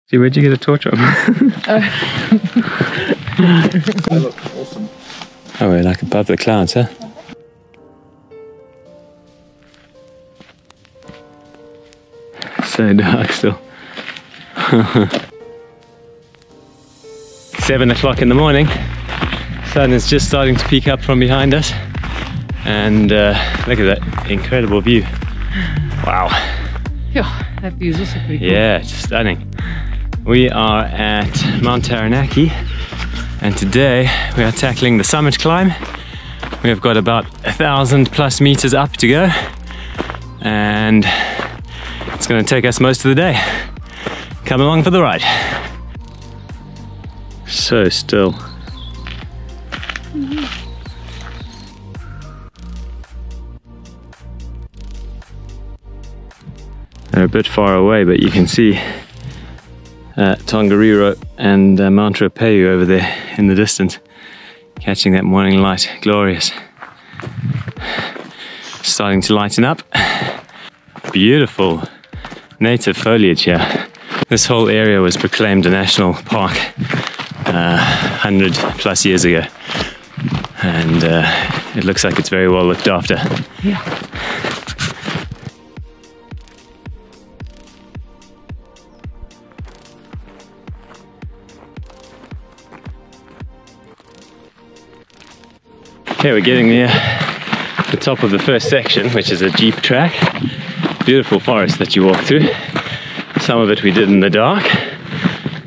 See, where'd you get a torch from? They look awesome. Oh, we're like above the clouds, huh? So dark still. 7 o'clock in the morning. Sun is just starting to peek up from behind us. And look at that incredible view. Wow. Yeah, that view is also pretty cool. Yeah, it's stunning. We are at Mount Taranaki, and today we are tackling the summit climb. We have got about 1,000+ meters up to go, and it's going to take us most of the day. Come along for the ride. So still. They're a bit far away, but you can see Tongariro and Mount Ruapehu over there in the distance, catching that morning light. Glorious. Starting to lighten up. Beautiful native foliage here. This whole area was proclaimed a national park 100+ years ago, and it looks like it's very well looked after. Yeah. Okay, we're getting near the top of the first section, which is a jeep track. Beautiful forest that you walk through. Some of it we did in the dark,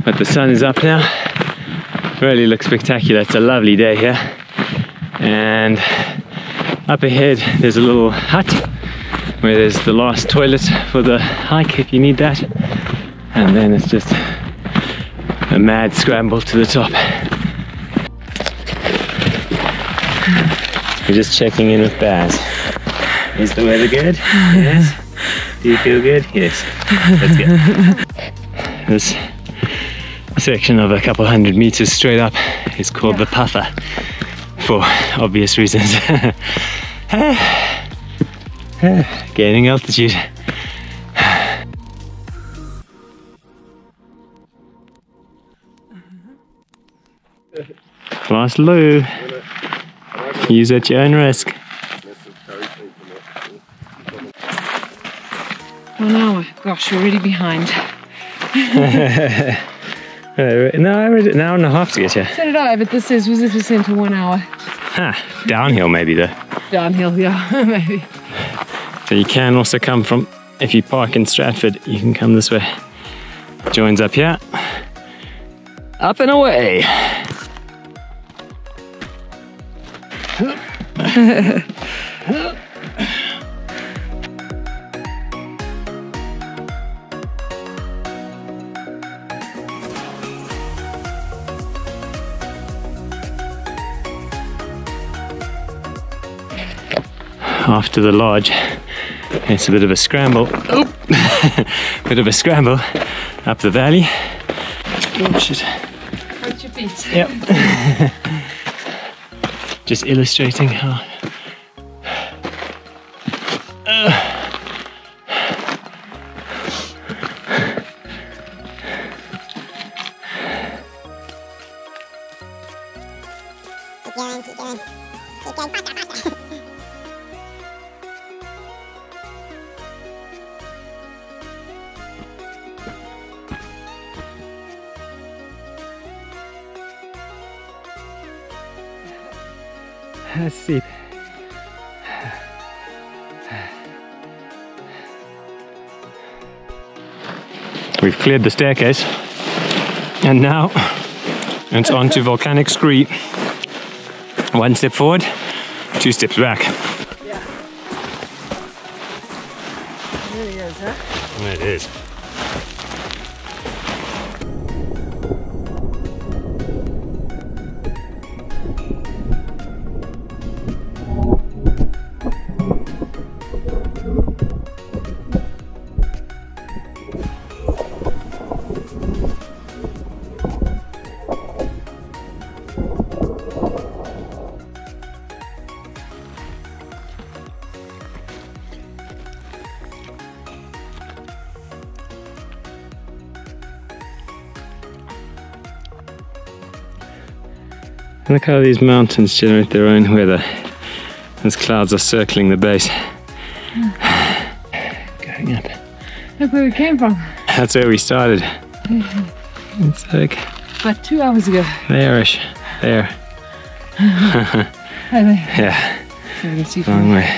but the sun is up now. Really looks spectacular. It's a lovely day here. And up ahead there's a little hut where there's the last toilet for the hike if you need that. And then it's just a mad scramble to the top. We're just checking in with Baz. Is the weather good? Yes. Do you feel good? Yes. Let's go. This section of a couple 100 meters straight up is called the puffer, for obvious reasons. Gaining altitude. Fast low. Use at your own risk. 1 hour. Gosh, we're really behind. No, I read it an hour and a half to get here. So did I, but this says visitor centre 1 hour. Ha, downhill maybe though. Downhill, yeah, maybe. So you can also come from, if you park in Stratford, you can come this way. Joins up here. Up and away. After the lodge, it's a bit of a scramble. Oh, bit of a scramble up the valley. Oh shit! Watch your feet. Yep. Just illustrating how. Keep going. Faster. That's steep. We've cleared the staircase, and now it's on to volcanic scree. 1 step forward, 2 steps back. Yeah. It really is, huh? It is. Look how these mountains generate their own weather. Those clouds are circling the base. Going up. Look where we came from. That's where we started. It's like About 2 hours ago. there-ish. There. Hi there. Yeah. So we can see Long from way.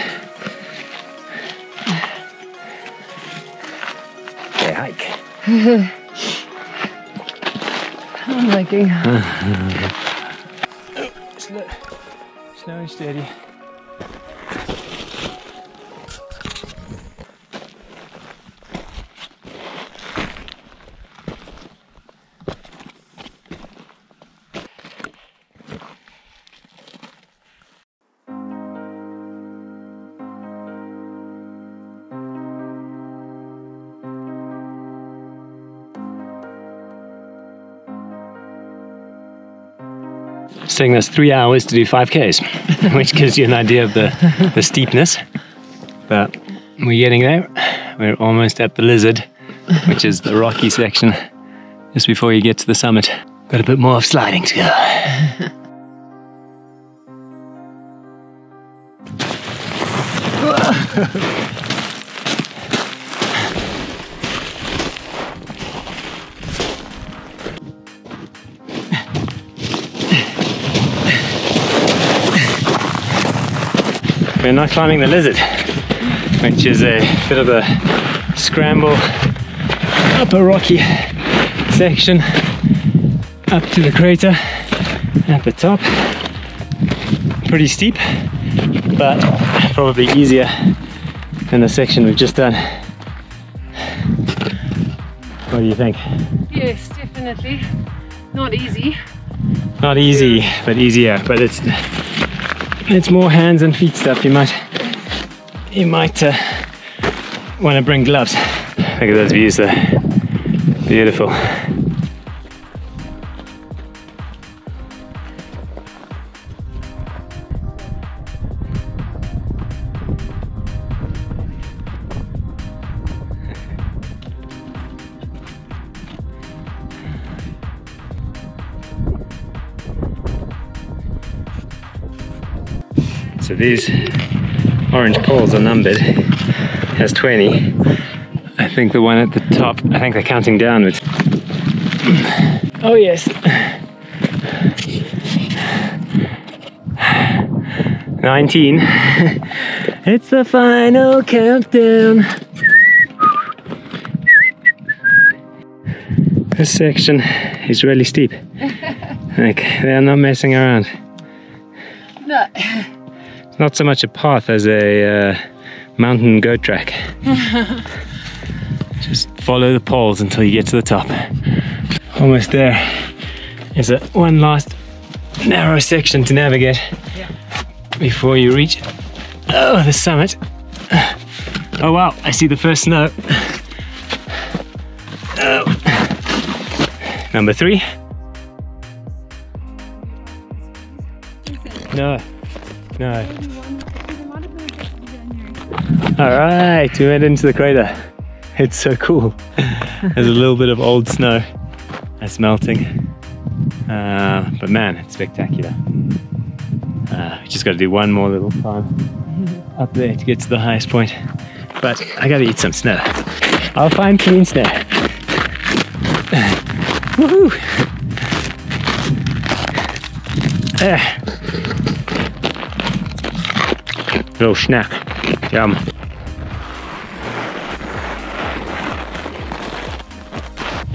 They hike. I'm liking. Slow and steady. It's taking us 3 hours to do 5Ks, which gives you an idea of the steepness. But we're getting there. We're almost at the Lizard, which is the rocky section just before you get to the summit. Got a bit more of sliding to go. We're not climbing the Lizard, which is a bit of a scramble up a rocky section up to the crater at the top. Pretty steep, but probably easier than the section we've just done. What do you think? Yes, definitely. Not easy. Not easy, but easier. But it's more hands and feet stuff. You might want to bring gloves. Look at those views there. Beautiful. So these orange poles are numbered. It has 20. I think the one at the top, I think they're counting downwards. Oh yes. 19. It's the final countdown. This section is really steep. Like, they're not messing around. No. Not so much a path as a mountain goat track. Just follow the poles until you get to the top. Almost there. Is one last narrow section to navigate before you reach the summit. Oh wow, I see the first snow. Number 3. No. Alright, we went into the crater. It's so cool. There's a little bit of old snow that's melting. But man, it's spectacular. We just got to do one more little climb up there to get to the highest point. But I got to eat some snow. I'll find clean snow. Woohoo! Little snack. Yum.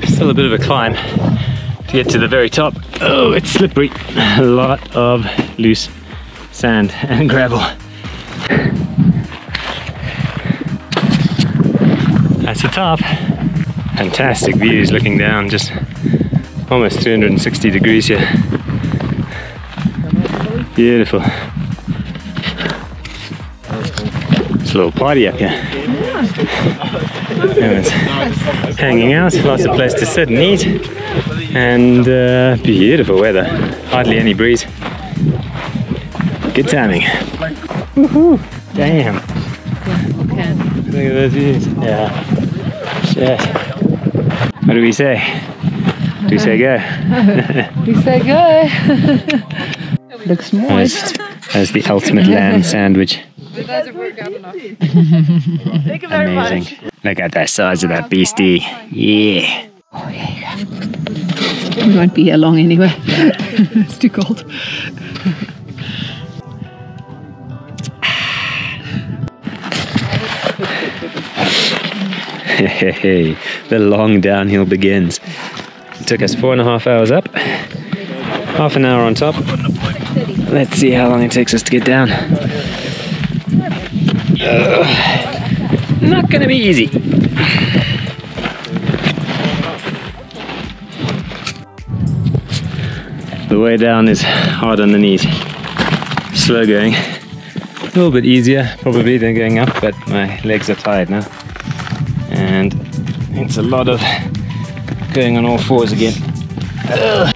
Still a bit of a climb to get to the very top. Oh, it's slippery. A lot of loose sand and gravel. That's the top. Fantastic views looking down, just almost 360 degrees here. Beautiful. It's a little party up here. Everyone's hanging out, lots of place to sit and eat, and beautiful weather. Hardly any breeze. Good timing. Woohoo! Damn. Okay. Look at those views. Yeah. Shit. What do we say? We say go. We say go. Looks moist. That's the ultimate lamb sandwich. It doesn't work out enough. Thank you very Amazing. Look at the size of that beastie. Yeah. Oh, yeah. We won't be here long anyway. It's too cold. The long downhill begins. It took us 4.5 hours up, half an hour on top. Let's see how long it takes us to get down. Not gonna be easy. The way down is hard on the knees. Slow going. A little bit easier probably than going up, but my legs are tired now. And it's a lot of going on all fours again. Ugh.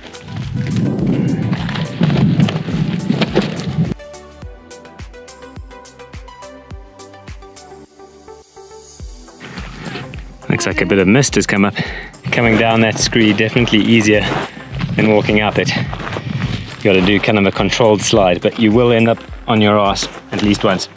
Looks like a bit of mist has come up. Coming down that scree, definitely easier than walking up it. You got to do kind of a controlled slide, but you will end up on your ass at least once.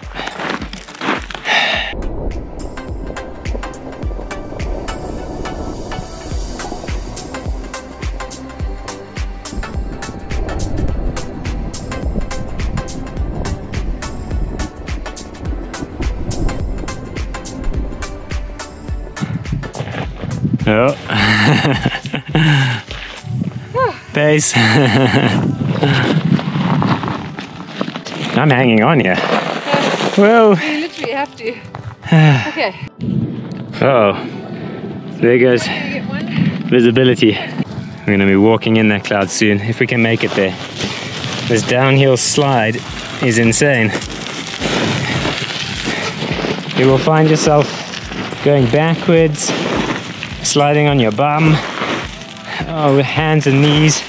Oh. Pace. I'm hanging on here. Whoa. You literally have to. Okay. Oh. There goes Get one. visibility. We're going to be walking in that cloud soon, if we can make it there. This downhill slide is insane. You will find yourself going backwards, sliding on your bum, with hands and knees.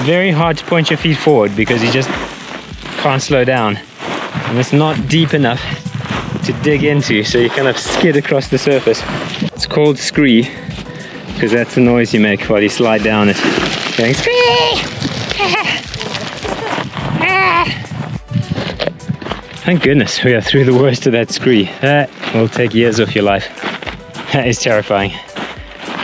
Very hard to point your feet forward because you just can't slow down. And it's not deep enough to dig into, so you kind of skid across the surface. It's called scree because that's the noise you make while you slide down it. Going scree! Thank goodness we are through the worst of that scree. That will take years off your life. That is terrifying.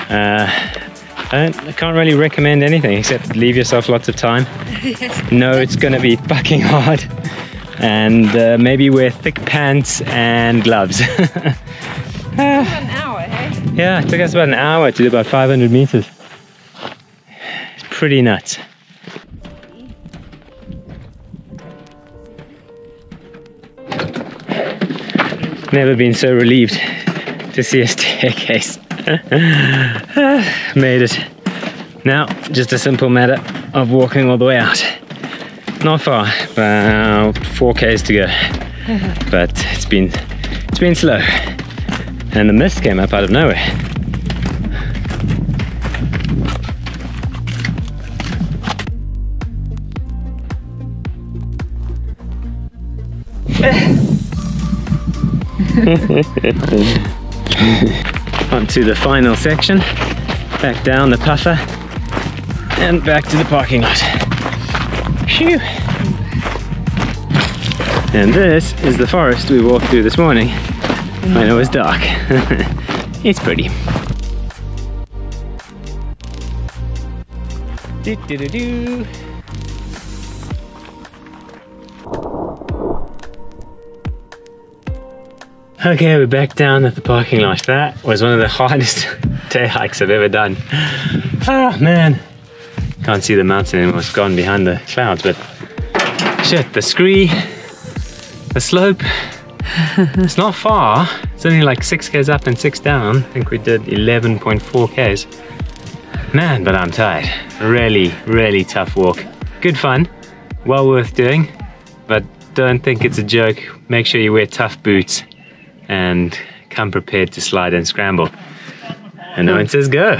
I can't really recommend anything except leave yourself lots of time. Yes. No, it's gonna be fucking hard. And maybe wear thick pants and gloves. About an hour, hey? Yeah, it took us about an hour to do about 500 meters. It's pretty nuts. Never been so relieved to see a staircase. Made it. Now, just a simple matter of walking all the way out. Not far, about 4 k's to go. But it's been slow. And the mist came up out of nowhere. Onto the final section, back down the puffer and back to the parking lot. Phew. And this is the forest we walked through this morning when it was dark. It's pretty. Do-do-do-do. Okay, we're back down at the parking lot. That was one of the hardest day hikes I've ever done. Ah, man. Can't see the mountain anymore, it's gone behind the clouds, but shit, the scree, the slope, it's not far. It's only like 6 k's up and 6 down. I think we did 11.4 k's. Man, but I'm tired. Really, really tough walk. Good fun, well worth doing, but don't think it's a joke. Make sure you wear tough boots and come prepared to slide and scramble. And no one says go.